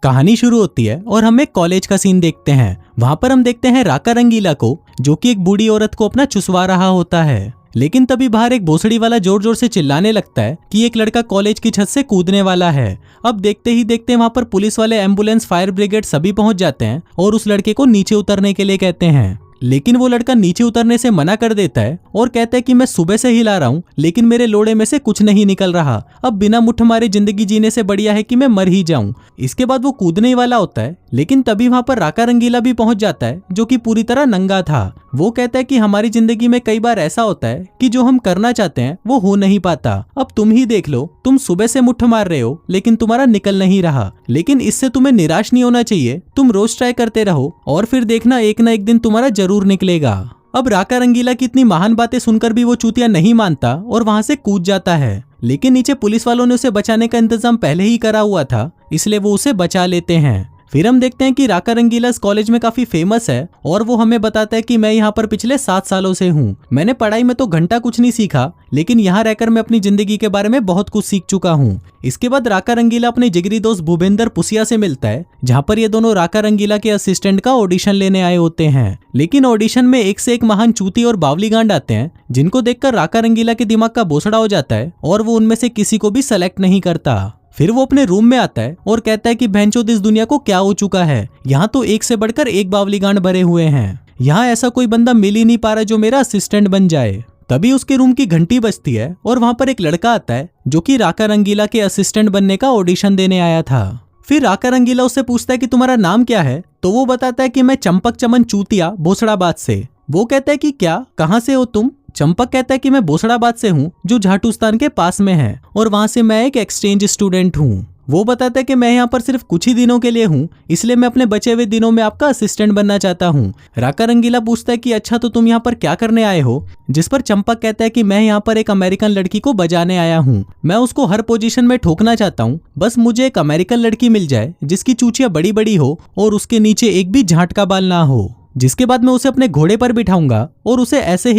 कहानी शुरू होती है और हम एक कॉलेज का सीन देखते हैं। वहां पर हम देखते हैं राका रंगीला को, जो कि एक बूढ़ी औरत को अपना चुसवा रहा होता है। लेकिन तभी बाहर एक भोसड़ी वाला जोर जोर से चिल्लाने लगता है कि एक लड़का कॉलेज की छत से कूदने वाला है। अब देखते ही देखते वहां पर पुलिस वाले, एम्बुलेंस, फायर ब्रिगेड सभी पहुंच जाते हैं और उस लड़के को नीचे उतरने के लिए कहते हैं। लेकिन वो लड़का नीचे उतरने से मना कर देता है और कहता है कि मैं सुबह से हिला रहा हूँ, लेकिन मेरे लोड़े में से कुछ नहीं निकल रहा। अब बिना मुट्ठ मारे जिंदगी जीने से बढ़िया है कि मैं मर ही जाऊं। इसके बाद वो कूदने ही वाला होता है, लेकिन तभी वहां पर राका रंगीला भी पहुंच जाता है, जो कि पूरी तरह नंगा था। वो कहता है कि हमारी जिंदगी में कई बार ऐसा होता है कि जो हम करना चाहते हैं वो हो नहीं पाता। अब तुम ही देख लो, तुम सुबह से मुट्ठ मार रहे हो लेकिन तुम्हारा निकल नहीं रहा। लेकिन इससे तुम्हें निराश नहीं होना चाहिए, तुम रोज ट्राई करते रहो और फिर देखना एक ना एक दिन तुम्हारा जरूर निकलेगा। अब राका रंगीला की इतनी महान बातें सुनकर भी वो चूतिया नहीं मानता और वहां से कूद जाता है। लेकिन नीचे पुलिस वालों ने उसे बचाने का इंतजाम पहले ही करा हुआ था, इसलिए वो उसे बचा लेते हैं। फिर हम देखते हैं कि राका रंगीला इस कॉलेज में काफी फेमस है और वो हमें बताता है कि मैं यहाँ पर पिछले 7 सालों से हूँ। मैंने पढ़ाई में तो घंटा कुछ नहीं सीखा, लेकिन यहाँ रहकर मैं अपनी जिंदगी के बारे में बहुत कुछ सीख चुका हूँ। इसके बाद राका रंगीला अपने जिगरी दोस्त भूपेंद्र पुसिया से मिलता है, जहाँ पर ये दोनों राका रंगीला के असिस्टेंट का ऑडिशन लेने आए होते हैं। लेकिन ऑडिशन में एक से एक महान चूती और बावली गांड आते हैं, जिनको देखकर राका रंगीला के दिमाग का बोसड़ा हो जाता है और वो उनमें से किसी को भी सेलेक्ट नहीं करता। फिर वो अपने रूम में आता है और कहता है कि भैंचोद इस दुनिया को क्या हो चुका है, यहाँ तो एक से बढ़कर एक बावली गांड भरे हुए हैं। यहाँ ऐसा कोई बंदा मिल ही नहीं पा रहा जो मेरा असिस्टेंट बन जाए। तभी उसके रूम की घंटी बजती है और वहां पर एक लड़का आता है, जो कि राका रंगीला के असिस्टेंट बनने का ऑडिशन देने आया था। फिर राका रंगीला उससे पूछता है कि तुम्हारा नाम क्या है, तो वो बताता है कि मैं चंपक चमन चूतिया भोसड़ाबाद से। वो कहता है कि क्या, कहाँ से हो तुम? चंपक कहता है कि मैं भोसड़ाबाद से हूँ, जो झाटूस्तान के पास में है, और वहां से मैं एक एक्सचेंज स्टूडेंट हूँ। वो बताता है कि मैं यहाँ पर सिर्फ कुछ ही दिनों के लिए हूँ, इसलिए मैं अपने बचे हुए दिनों में आपका असिस्टेंट बनना चाहता हूँ। राका रंगीला पूछता है कि अच्छा, तो तुम यहाँ पर क्या करने आए हो? जिस पर चंपक कहता है कि मैं यहाँ पर एक अमेरिकन लड़की को बजाने आया हूँ। मैं उसको हर पोजीशन में ठोकना चाहता हूँ, बस मुझे एक अमेरिकन लड़की मिल जाए जिसकी चूचियाँ बड़ी बड़ी हो और उसके नीचे एक भी झाट का बाल ना हो। जिसके बाद मैं उसे अपने घोड़े पर बिठाऊंगा और उसे ऐसे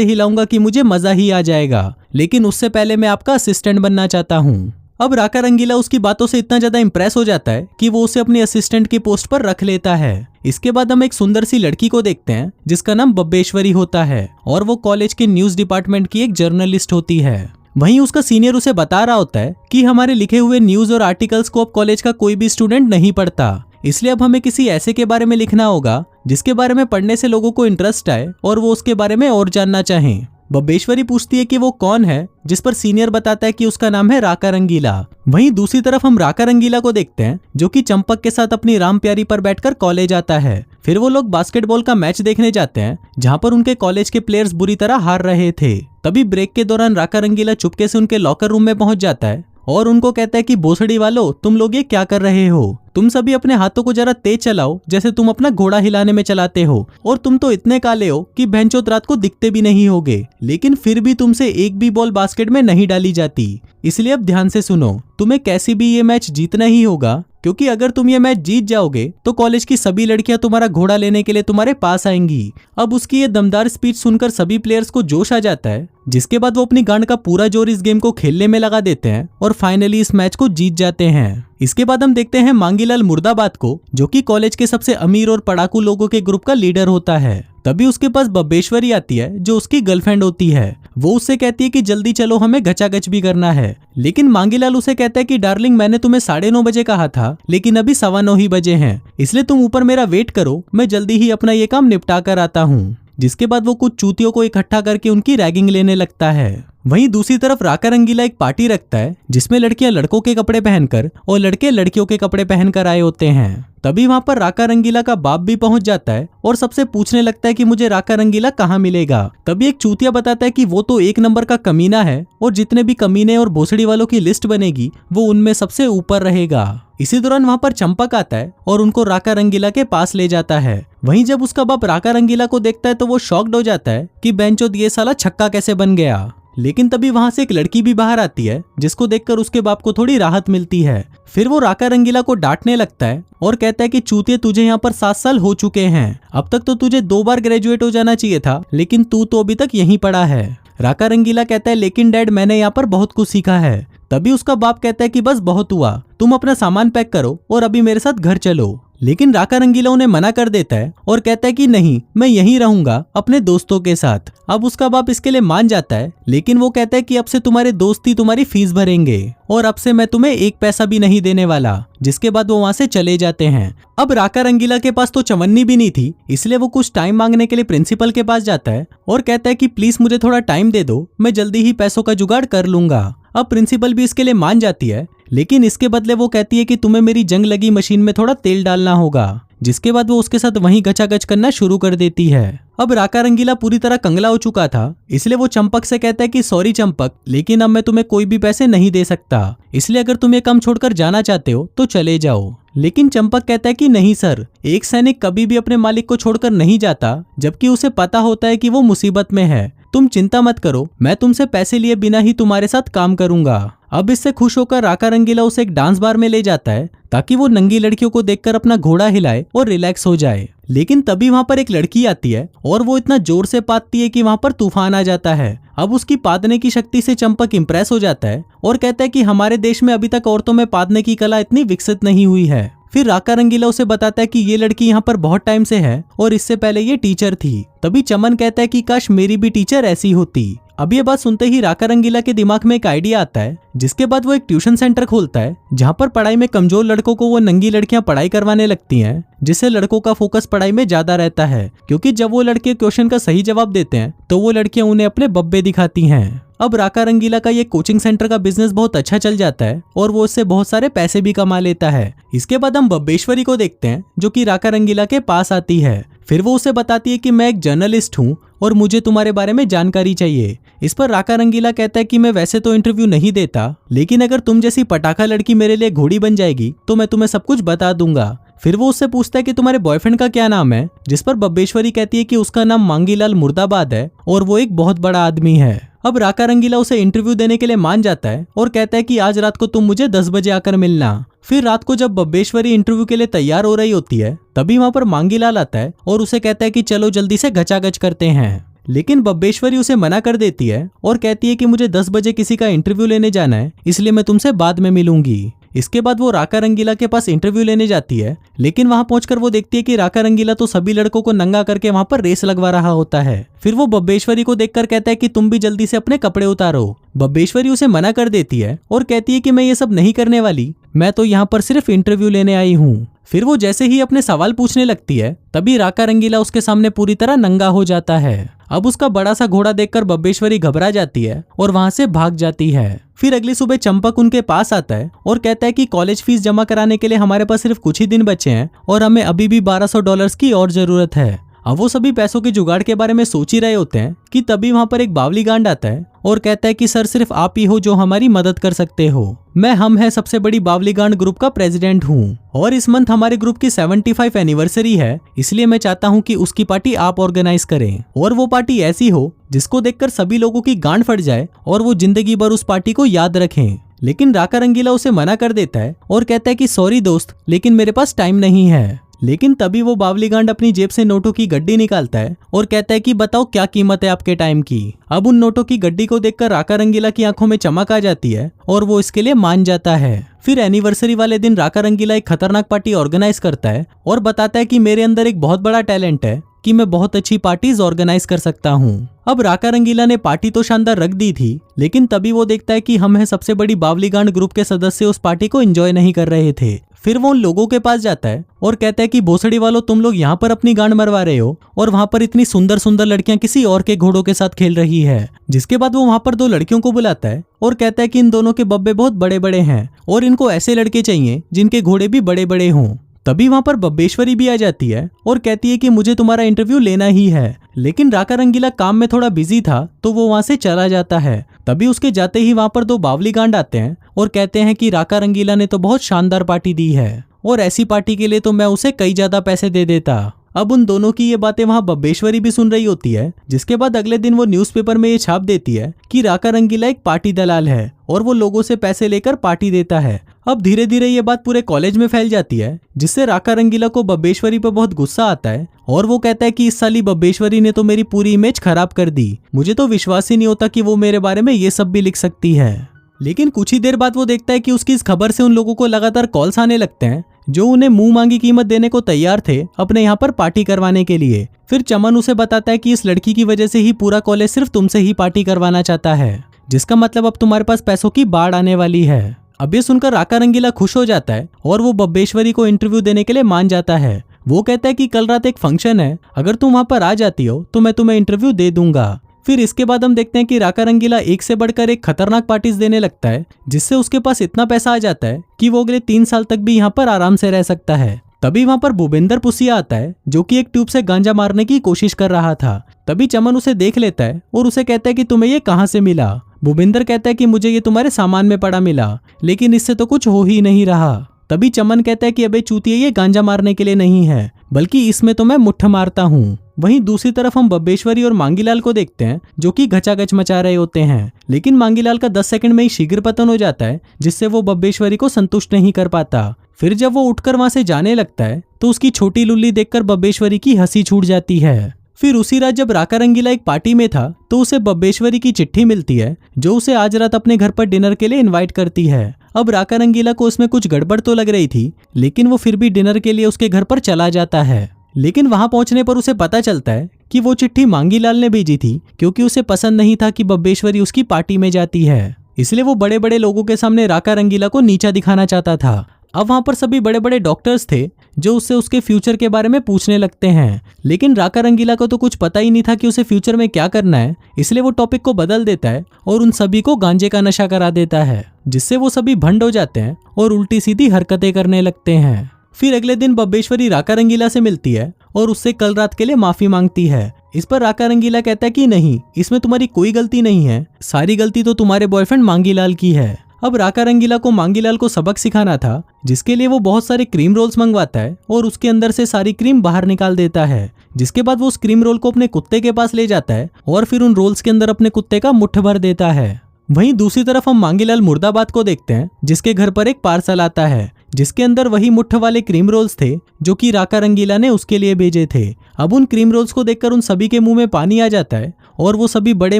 हिलाऊंगा कि मुझे मजा ही आ जाएगा। लेकिन उससे पहले मैं आपका असिस्टेंट बनना चाहता हूँ। अब राका रंगीला उसकी बातों से इतना ज्यादा इंप्रेस हो जाता है कि वो उसे अपनी असिस्टेंट की पोस्ट पर रख लेता है। इसके बाद हम एक सुंदर सी लड़की को देखते हैं, जिसका नाम बब्बेश्वरी होता है और वो कॉलेज के न्यूज डिपार्टमेंट की एक जर्नलिस्ट होती है। वहीं उसका सीनियर उसे बता रहा होता है कि हमारे लिखे हुए न्यूज और आर्टिकल्स को अब कॉलेज का कोई भी स्टूडेंट नहीं पढ़ता, इसलिए अब हमें किसी ऐसे के बारे में लिखना होगा जिसके बारे में पढ़ने से लोगों को इंटरेस्ट आए और वो उसके बारे में और जानना चाहें। बब्बेश्वरी पूछती है कि वो कौन है, जिस पर सीनियर बताता है कि उसका नाम है राका रंगीला। वहीं दूसरी तरफ हम राका रंगीला को देखते हैं, जो कि चंपक के साथ अपनी राम प्यारी पर बैठकर कॉलेज आता है। फिर वो लोग बास्केटबॉल का मैच देखने जाते हैं, जहां पर उनके कॉलेज के प्लेयर्स बुरी तरह हार रहे थे। तभी ब्रेक के दौरान राका रंगीला चुपके से उनके लॉकर रूम में पहुंच जाता है और उनको कहता है कि भोसड़ी वालों, तुम लोग ये क्या कर रहे हो? तुम सभी अपने हाथों को जरा तेज चलाओ, जैसे तुम अपना घोड़ा हिलाने में चलाते हो। और तुम तो इतने काले हो कि भैंचोद रात को दिखते भी नहीं होगे, लेकिन फिर भी तुमसे एक भी बॉल बास्केट में नहीं डाली जाती। इसलिए अब ध्यान से सुनो, तुम्हें कैसे भी ये मैच जीतना ही होगा, क्योंकि अगर तुम ये मैच जीत जाओगे तो कॉलेज की सभी लड़कियां तुम्हारा घोड़ा लेने के लिए तुम्हारे पास आएंगी। अब उसकी ये दमदार स्पीच सुनकर सभी प्लेयर्स को जोश आ जाता है, जिसके बाद वो अपनी गांड का पूरा जोर इस गेम को खेलने में लगा देते हैं और फाइनली इस मैच को जीत जाते हैं। इसके बाद हम देखते हैं मांगीलाल मुर्दाबाद को, जो कि कॉलेज के सबसे अमीर और पढ़ाकू लोगों के ग्रुप का लीडर होता है। तभी उसके पास बब्बेश्वरी आती है, जो उसकी गर्लफ्रेंड होती है। वो उससे कहती है कि जल्दी चलो, हमें गचागच भी करना है। लेकिन मांगीलाल उसे कहता है कि डार्लिंग, मैंने तुम्हें 9:30 बजे कहा था, लेकिन अभी 9:15 ही बजे हैं, इसलिए तुम ऊपर मेरा वेट करो, मैं जल्दी ही अपना ये काम निपटा कर आता हूँ। जिसके बाद वो कुछ चूतियों को इकट्ठा करके उनकी रैगिंग लेने लगता है। वहीं दूसरी तरफ राका रंगीला एक पार्टी रखता है, जिसमें लड़कियां लड़कों के कपड़े पहनकर और लड़के लड़कियों के कपड़े पहनकर आए होते हैं। तभी वहां पर राका रंगीला का बाप भी पहुंच जाता है और सबसे पूछने लगता है कि मुझे राका रंगीला कहाँ मिलेगा। तभी एक चूतिया बताता है कि वो तो 1 नंबर का कमीना है और जितने भी कमीने और भोसड़ी वालों की लिस्ट बनेगी वो उनमें सबसे ऊपर रहेगा। इसी दौरान वहां पर चंपक आता है और उनको राका रंगीला के पास ले जाता है। वहीं जब उसका बाप राका रंगीला को देखता है तो वो शॉक्ड हो जाता है कि बेंचोद ये साला छक्का कैसे बन गया। लेकिन तभी वहां से एक लड़की भी बाहर आती है, जिसको देखकर उसके बाप को थोड़ी राहत मिलती है। फिर वो राका रंगीला को डांटने लगता है और कहता है कि चूतिए, तुझे यहाँ पर 7 साल हो चुके हैं, अब तक तो तुझे 2 बार ग्रेजुएट हो जाना चाहिए था, लेकिन तू तो अभी तक यहीं पड़ा है। राका रंगीला कहता है लेकिन डैड, मैंने यहाँ पर बहुत कुछ सीखा है। तभी उसका बाप कहता है कि बस बहुत हुआ, तुम अपना सामान पैक करो और अभी मेरे साथ घर चलो। लेकिन राका रंगीला उन्हें मना कर देता है और कहता है कि नहीं, मैं यहीं रहूंगा अपने दोस्तों के साथ। अब उसका बाप इसके लिए मान जाता है, लेकिन वो कहता है कि अब से तुम्हारे दोस्त ही तुम्हारी फीस भरेंगे और अब से मैं तुम्हें एक पैसा भी नहीं देने वाला। जिसके बाद वो वहां से चले जाते हैं। अब राका रंगीला के पास तो चवन्नी भी नहीं थी, इसलिए वो कुछ टाइम मांगने के लिए प्रिंसिपल के पास जाता है और कहता है कि प्लीज मुझे थोड़ा टाइम दे दो, मैं जल्दी ही पैसों का जुगाड़ कर लूंगा। अब प्रिंसिपल भी इसके लिए मान जाती है, लेकिन इसके बदले वो कहती है कि तुम्हें मेरी जंग लगी मशीन में थोड़ा तेल डालना होगा। जिसके बाद वो उसके साथ वहीं गचागच करना शुरू कर देती है। अब राका रंगीला पूरी तरह कंगला हो चुका था, इसलिए वो चंपक से कहता है कि सॉरी चंपक, लेकिन अब मैं तुम्हें कोई भी पैसे नहीं दे सकता, इसलिए अगर तुम ये काम छोड़कर जाना चाहते हो तो चले जाओ। लेकिन चंपक कहता है कि नहीं सर, एक सैनिक कभी भी अपने मालिक को छोड़कर नहीं जाता, जबकि उसे पता होता है कि वो मुसीबत में है। तुम चिंता मत करो, मैं तुमसे पैसे लिए बिना ही तुम्हारे साथ काम करूंगा। अब इससे खुश होकर राका रंगीला उसे एक डांस बार में ले जाता है ताकि वो नंगी लड़कियों को देखकर अपना घोड़ा हिलाए और रिलैक्स हो जाए। लेकिन तभी वहां पर एक लड़की आती है और वो इतना जोर से पादती है कि वहां पर तूफान आ जाता है। अब उसकी पादने की शक्ति से चंपक इंप्रेस हो जाता है और कहता है कि हमारे देश में अभी तक औरतों में पादने की कला इतनी विकसित नहीं हुई है। फिर राका रंगीला उसे बताता है कि ये लड़की यहाँ पर बहुत टाइम से है और इससे पहले ये टीचर थी। तभी चमन कहता है कि काश मेरी भी टीचर ऐसी होती। अब ये बात सुनते ही राका रंगीला के दिमाग में एक आइडिया आता है, जिसके बाद वो एक ट्यूशन सेंटर खोलता है जहाँ पर पढ़ाई में कमजोर लड़कों को वो नंगी लड़कियां पढ़ाई करवाने लगती हैं, जिससे लड़कों का फोकस पढ़ाई में ज्यादा रहता है, क्योंकि जब वो लड़के क्वेश्चन का सही जवाब देते हैं तो वो लड़कियां उन्हें अपने बब्बे दिखाती हैं। अब राका रंगीला का ये कोचिंग सेंटर का बिजनेस बहुत अच्छा चल जाता है और वो इससे बहुत सारे पैसे भी कमा लेता है। इसके बाद हम बब्बेश्वरी को देखते हैं, जो कि राका रंगीला के पास आती है। फिर वो उसे बताती है कि मैं एक जर्नलिस्ट हूँ और मुझे तुम्हारे बारे में जानकारी चाहिए। इस पर राका रंगीला कहता है कि मैं वैसे तो इंटरव्यू नहीं देता, लेकिन अगर तुम जैसी पटाखा लड़की मेरे लिए घोड़ी बन जाएगी तो मैं तुम्हें सब कुछ बता दूंगा। फिर वो उससे पूछता है कि तुम्हारे बॉयफ्रेंड का क्या नाम है, जिस पर बब्बेश्वरी कहती है कि उसका नाम मांगीलाल मुर्दाबाद है और वो एक बहुत बड़ा आदमी है। अब राका रंगीला उसे इंटरव्यू देने के लिए मान जाता है और कहता है कि आज रात को तुम मुझे 10 बजे आकर मिलना। फिर रात को जब बब्बेश्वरी इंटरव्यू के लिए तैयार हो रही होती है, तभी वहां पर मांगीलाल आता है और उसे कहता है कि चलो जल्दी से गचागच करते हैं। लेकिन बब्बेश्वरी उसे मना कर देती है और कहती है कि मुझे 10 बजे किसी का इंटरव्यू लेने जाना है, इसलिए मैं तुमसे बाद में मिलूंगी। इसके बाद वो राका रंगीला के पास इंटरव्यू लेने जाती है, लेकिन वहां पहुंचकर वो देखती है कि राका रंगीला तो सभी लड़कों को नंगा करके वहां पर रेस लगवा रहा होता है। फिर वो बब्बेश्वरी को देखकर कहता है कि तुम भी जल्दी से अपने कपड़े उतारो। बब्बेश्वरी उसे मना कर देती है और कहती है कि मैं ये सब नहीं करने वाली, मैं तो यहाँ पर सिर्फ इंटरव्यू लेने आई हूँ। फिर वो जैसे ही अपने सवाल पूछने लगती है, तभी राका रंगीला उसके सामने पूरी तरह नंगा हो जाता है। अब उसका बड़ा सा घोड़ा देखकर बब्बेश्वरी घबरा जाती है और वहां से भाग जाती है। फिर अगली सुबह चंपक उनके पास आता है और कहता है कि कॉलेज फीस जमा कराने के लिए हमारे पास सिर्फ कुछ ही दिन बचे हैं और हमें अभी भी $1200 की और जरूरत है। अब वो सभी पैसों के जुगाड़ के बारे में सोच ही रहे होते हैं कि तभी वहां पर एक बावली गांड आता है और कहता है कि सर सिर्फ आप ही हो जो हमारी मदद कर सकते हो। मैं हम है सबसे बड़ी बावली गांड ग्रुप का प्रेसिडेंट हूँ और इस मंथ हमारे ग्रुप की 75 एनिवर्सरी है, इसलिए मैं चाहता हूँ कि उसकी पार्टी आप ऑर्गेनाइज करें और वो पार्टी ऐसी हो जिसको देखकर सभी लोगों की गांड फट जाए और वो जिंदगी भर उस पार्टी को याद रखें। लेकिन राका रंगीला उसे मना कर देता है और कहता है कि सॉरी दोस्त, लेकिन मेरे पास टाइम नहीं है। लेकिन तभी वो बावली गांड अपनी जेब से नोटों की गड्डी निकालता है और कहता है कि बताओ क्या कीमत है आपके टाइम की। अब उन नोटों की गड्डी को देखकर राका रंगीला की आंखों में चमक आ जाती है और वो इसके लिए मान जाता है। फिर एनिवर्सरी वाले दिन राका रंगीला एक खतरनाक पार्टी ऑर्गेनाइज करता है और बताता है कि मेरे अंदर एक बहुत बड़ा टैलेंट है कि मैं बहुत अच्छी पार्टीज ऑर्गेनाइज कर सकता हूँ। अब राका रंगीला ने पार्टी तो शानदार रख दी थी, लेकिन तभी वो देखता है कि हम है सबसे बड़ी बावली गांड ग्रुप के सदस्य उस पार्टी को एंजॉय नहीं कर रहे थे। फिर वो उन लोगों के पास जाता है और कहता है कि भोसड़ी वालों, तुम लोग यहाँ पर अपनी गांड मरवा रहे हो और वहाँ पर इतनी सुंदर सुंदर लड़कियां किसी और के घोड़ों के साथ खेल रही है। जिसके बाद वो वहाँ पर 2 लड़कियों को बुलाता है और कहता है कि इन दोनों के बब्बे बहुत बड़े बड़े हैं और इनको ऐसे लड़के चाहिए जिनके घोड़े भी बड़े बड़े हों। तभी वहां पर बब्बेश्वरी भी आ जाती है और कहती है कि मुझे तुम्हारा इंटरव्यू लेना ही है। लेकिन राका रंगीला काम में थोड़ा बिजी था तो वो वहां से चला जाता है। तभी उसके जाते ही वहां पर 2 बावली गांड आते हैं और कहते हैं कि राका रंगीला ने तो बहुत शानदार पार्टी दी है और ऐसी पार्टी के लिए तो मैं उसे कई ज्यादा पैसे दे देता। अब उन दोनों की ये बातें वहां बब्बेश्वरी भी सुन रही होती है, जिसके बाद अगले दिन वो न्यूज़पेपर में ये छाप देती है कि राका रंगीला एक पार्टी दलाल है और वो लोगों से पैसे लेकर पार्टी देता है। अब धीरे धीरे ये बात पूरे कॉलेज में फैल जाती है, जिससे राका रंगीला को बब्बेश्वरी पर बहुत गुस्सा आता है और वो कहता है कि इस साली बब्बेश्वरी ने तो मेरी पूरी इमेज खराब कर दी। मुझे तो विश्वास ही नहीं होता कि वो मेरे बारे में ये सब भी लिख सकती है। लेकिन कुछ ही देर बाद वो देखता है कि उसकी इस खबर से उन लोगों को लगातार कॉल्स आने लगते हैं जो उन्हें मुंह मांगी कीमत देने को तैयार थे अपने यहाँ पर पार्टी करवाने के लिए। फिर चमन उसे बताता है कि इस लड़की की वजह से ही पूरा कॉलेज सिर्फ तुमसे ही पार्टी करवाना चाहता है, जिसका मतलब अब तुम्हारे पास पैसों की बाढ़ आने वाली है। अब ये सुनकर राका रंगीला खुश हो जाता है और वो बब्बेश्वरी को इंटरव्यू देने के लिए मान जाता है। वो कहता है कि कल रात एक फंक्शन है, अगर तुम वहां पर आ जाती हो तो मैं तुम्हें इंटरव्यू दे दूंगा। फिर इसके बाद हम देखते हैं कि राका रंगीला एक से बढ़कर एक खतरनाक पार्टीज देने लगता है, जिससे उसके पास इतना पैसा आ जाता है कि वो अगले 3 साल तक भी यहाँ पर आराम से रह सकता है। तभी वहां पर भूपेंद्र पुसिया आता है जो कि एक ट्यूब से गांजा मारने की कोशिश कर रहा था। तभी चमन उसे देख लेता है और उसे कहता है कि तुम्हें ये कहाँ से मिला। भूपेंद्र कहता है कि मुझे ये तुम्हारे सामान में पड़ा मिला, लेकिन इससे तो कुछ हो ही नहीं रहा। तभी चमन कहता है कि अबे चूतिया, ये गांजा मारने के लिए नहीं है, बल्कि इसमें तो मैं मुट्ठ मारता हूँ। वहीं दूसरी तरफ हम बब्बेश्वरी और मांगीलाल को देखते हैं जो कि घचाघच मचा रहे होते हैं, लेकिन मांगीलाल का 10 सेकंड में ही शीघ्र पतन हो जाता है, जिससे वो बब्बेश्वरी को संतुष्ट नहीं कर पाता। फिर जब वो उठकर वहां से जाने लगता है तो उसकी छोटी लुल्ली देखकर बब्बेश्वरी की हंसी छूट जाती है। फिर उसी रात जब राका रंगीला एक पार्टी में था तो उसे बब्बेश्वरी की चिट्ठी मिलती है जो उसे आज रात अपने घर पर डिनर के लिए इनवाइट करती है। अब राका रंगीला को उसमें कुछ गड़बड़ तो लग रही थी, लेकिन वो फिर भी डिनर के लिए उसके घर पर चला जाता है। लेकिन वहां पहुंचने पर उसे पता चलता है कि वो चिट्ठी मांगीलाल ने भेजी थी, क्योंकि उसे पसंद नहीं था कि बब्बेश्वरी उसकी पार्टी में जाती है, इसलिए वो बड़े बड़े लोगों के सामने राका रंगीला को नीचा दिखाना चाहता था। अब वहां पर सभी बड़े बड़े डॉक्टर्स थे जो उससे उसके फ्यूचर के बारे में पूछने लगते हैं, लेकिन राका रंगीला को तो कुछ पता ही नहीं था कि उसे फ्यूचर में क्या करना है, इसलिए वो टॉपिक को बदल देता है और उन सभी को गांजे का नशा करा देता है, जिससे वो सभी भंड हो जाते हैं और उल्टी सीधी हरकतें करने लगते हैं। फिर अगले दिन बब्बेश्वरी राका रंगीला से मिलती है और उससे कल रात के लिए माफी मांगती है। इस पर राका रंगीला कहता है कि नहीं, इसमें तुम्हारी कोई गलती नहीं है, सारी गलती तो तुम्हारे बॉयफ्रेंड मांगीलाल की है। अब राका रंगीला को मांगीलाल को सबक सिखाना था, जिसके लिए वो बहुत सारे क्रीम रोल्स मंगवाता है और उसके अंदर से सारी क्रीम बाहर निकाल देता है। जिसके बाद वो उस क्रीम रोल को अपने कुत्ते के पास ले जाता है और फिर उन रोल्स के अंदर अपने कुत्ते का मुट्ठ भर देता है। वहीं दूसरी तरफ हम मांगीलाल मुर्दाबाद को देखते हैं, जिसके घर पर एक पार्सल आता है जिसके अंदर वही मुट्ठ वाले क्रीम रोल्स थे जो कि राका रंगीला ने उसके लिए भेजे थे। अब उन क्रीम रोल्स को देखकर उन सभी के मुंह में पानी आ जाता है और वो सभी बड़े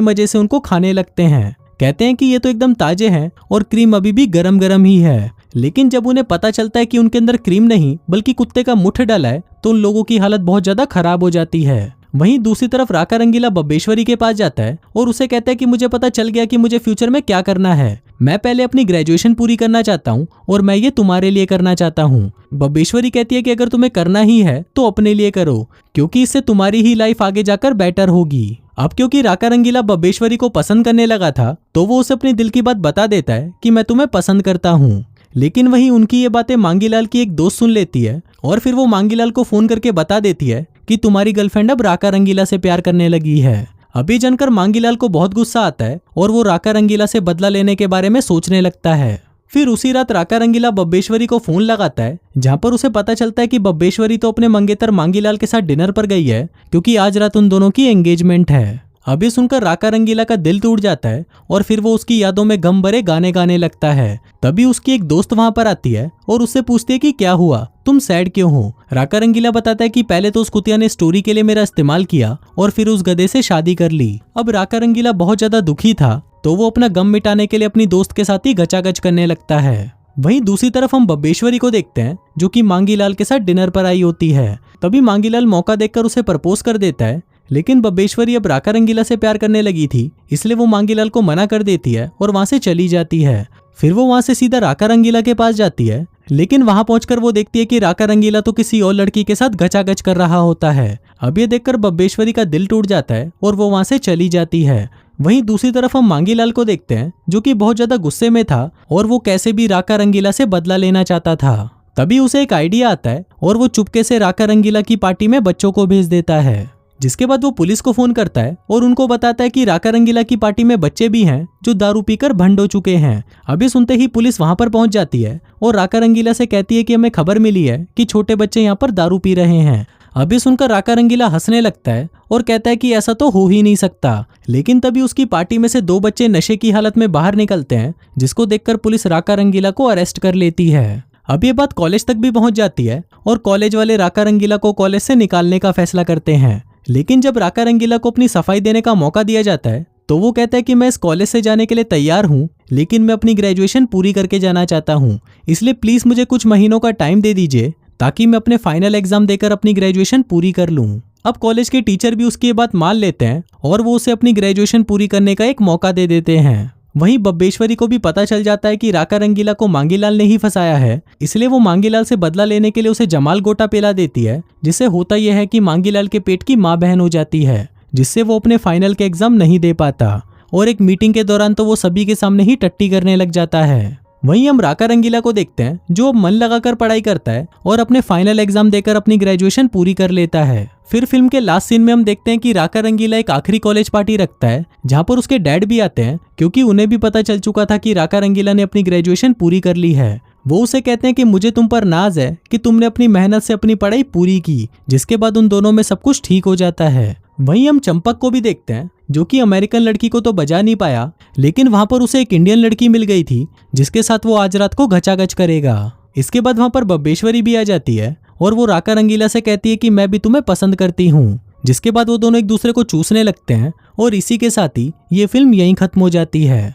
मजे से उनको खाने लगते हैं। कहते हैं कि ये तो एकदम ताजे हैं और क्रीम अभी भी गरम गरम ही है। लेकिन जब उन्हें पता चलता है कि उनके अंदर क्रीम नहीं बल्कि कुत्ते का मुट्ठ डला है तो उन लोगों की हालत बहुत ज्यादा खराब हो जाती है। वहीं दूसरी तरफ राका रंगीला बब्बेश्वरी के पास जाता है और उसे कहता है कि मुझे पता चल गया कि मुझे फ्यूचर में क्या करना है। मैं पहले अपनी ग्रेजुएशन पूरी करना चाहता हूँ और मैं ये तुम्हारे लिए करना चाहता हूँ। बब्बेश्वरी कहती है कि अगर तुम्हें करना ही है तो अपने लिए करो, क्योंकि इससे तुम्हारी ही लाइफ आगे जाकर बेटर होगी। अब क्योंकि राका रंगीला बब्बेश्वरी को पसंद करने लगा था तो वो उसे अपने दिल की बात बता देता है कि मैं तुम्हें पसंद करता हूँ। लेकिन वहीं उनकी ये बातें मांगीलाल की एक दोस्त सुन लेती है और फिर वो मांगीलाल को फोन करके बता देती है कि तुम्हारी गर्लफ्रेंड अब राका रंगीला से प्यार करने लगी है। अभी जानकर मांगीलाल को बहुत गुस्सा आता है और वो राका रंगीला से बदला लेने के बारे में सोचने लगता है। फिर उसी रात राका रंगीला बब्बेश्वरी को फोन लगाता है, जहां पर उसे पता चलता है कि बब्बेश्वरी तो अपने मंगेतर मांगीलाल के साथ डिनर पर गई है, क्योंकि आज रात उन दोनों की एंगेजमेंट है। अभी सुनकर राका रंगीला का दिल टूट जाता है और फिर वो उसकी यादों में गम भरे गाने गाने लगता है। तभी उसकी एक दोस्त वहां पर आती है और उससे पूछती है कि क्या हुआ, तुम सैड क्यों हो। राका रंगीला बताता है कि पहले तो उस कुतिया ने स्टोरी के लिए मेरा इस्तेमाल किया और फिर उस गधे से शादी कर ली। अब राका रंगीला बहुत ज्यादा दुखी था तो वो अपना गम मिटाने के लिए अपनी दोस्त के साथ ही गचागच करने लगता है। वहीं दूसरी तरफ हम बब्बेश्वरी को देखते हैं जो कि मांगीलाल के साथ डिनर पर आई होती है। तभी मांगीलाल मौका देखकर उसे प्रपोज कर देता है, लेकिन बब्बेश्वरी अब राका रंगीला से प्यार करने लगी थी, इसलिए वो मांगीलाल को मना कर देती है और वहां से चली जाती है। फिर वो वहां से सीधा राका रंगीला के पास जाती है, लेकिन वहां पहुंचकर वो देखती है कि राका रंगीला तो किसी और लड़की के साथ गचागच कर रहा होता है। अब ये देखकर बब्बेश्वरी का दिल टूट जाता है और वो वहां से चली जाती है। वहीं दूसरी तरफ हम मांगीलाल को देखते हैं जो कि बहुत ज्यादा गुस्से में था और वो कैसे भी राका रंगीला से बदला लेना चाहता था। तभी उसे एक आइडिया आता है और वो चुपके से राका रंगीला की पार्टी में बच्चों को भेज देता है। जिसके बाद वो पुलिस को फोन करता है और उनको बताता है कि राका रंगीला की पार्टी में बच्चे भी हैं जो दारू पीकर भंड हो चुके हैं। अभी सुनते ही पुलिस वहां पर पहुंच जाती है और राका रंगीला से कहती है कि हमें खबर मिली है कि छोटे बच्चे यहाँ पर दारू पी रहे हैं। अभी सुनकर राका रंगीला हंसने लगता है और कहता है कि ऐसा तो हो ही नहीं सकता। लेकिन तभी उसकी पार्टी में से 2 बच्चे नशे की हालत में बाहर निकलते हैं, जिसको देखकर पुलिस राका रंगीला को अरेस्ट कर लेती है। अब ये बात कॉलेज तक भी पहुंच जाती है और कॉलेज वाले राका रंगीला को कॉलेज से निकालने का फैसला करते हैं। लेकिन जब राका रंगीला को अपनी सफाई देने का मौका दिया जाता है तो वो कहता है कि मैं इस कॉलेज से जाने के लिए तैयार हूँ, लेकिन मैं अपनी ग्रेजुएशन पूरी करके जाना चाहता हूँ, इसलिए प्लीज़ मुझे कुछ महीनों का टाइम दे दीजिए ताकि मैं अपने फाइनल एग्जाम देकर अपनी ग्रेजुएशन पूरी कर लूँ। अब कॉलेज के टीचर भी उसकी ये बात मान लेते हैं और वो उसे अपनी ग्रेजुएशन पूरी करने का एक मौका दे देते हैं। वहीं बब्बेश्वरी को भी पता चल जाता है कि राका रंगीला को मांगीलाल ने ही फंसाया है, इसलिए वो मांगीलाल से बदला लेने के लिए उसे जमाल गोटा पिला देती है, जिससे होता यह है कि मांगीलाल के पेट की माँ बहन हो जाती है, जिससे वो अपने फाइनल के एग्जाम नहीं दे पाता और एक मीटिंग के दौरान तो वो सभी के सामने ही टट्टी करने लग जाता है। वहीं हम राका रंगीला को देखते हैं जो अब मन लगाकर पढ़ाई करता है और अपने फाइनल एग्जाम देकर अपनी ग्रेजुएशन पूरी कर लेता है। फिर फिल्म के लास्ट सीन में हम देखते हैं कि राका रंगीला एक आखिरी कॉलेज पार्टी रखता है जहां पर उसके डैड भी आते हैं, क्योंकि उन्हें भी पता चल चुका था कि राका रंगीला ने अपनी ग्रेजुएशन पूरी कर ली है। वो उसे कहते हैं कि मुझे तुम पर नाज है कि तुमने अपनी मेहनत से अपनी पढ़ाई पूरी की, जिसके बाद उन दोनों में सब कुछ ठीक हो जाता है। वहीं हम चंपक को भी देखते हैं जो कि अमेरिकन लड़की को तो बजा नहीं पाया, लेकिन वहां पर उसे एक इंडियन लड़की मिल गई थी जिसके साथ वो आज रात को घचाघच करेगा। इसके बाद वहां पर बब्बेश्वरी भी आ जाती है और वो राका रंगीला से कहती है कि मैं भी तुम्हें पसंद करती हूँ, जिसके बाद वो दोनों एक दूसरे को चूसने लगते हैं और इसी के साथ ही ये फिल्म यहीं खत्म हो जाती है।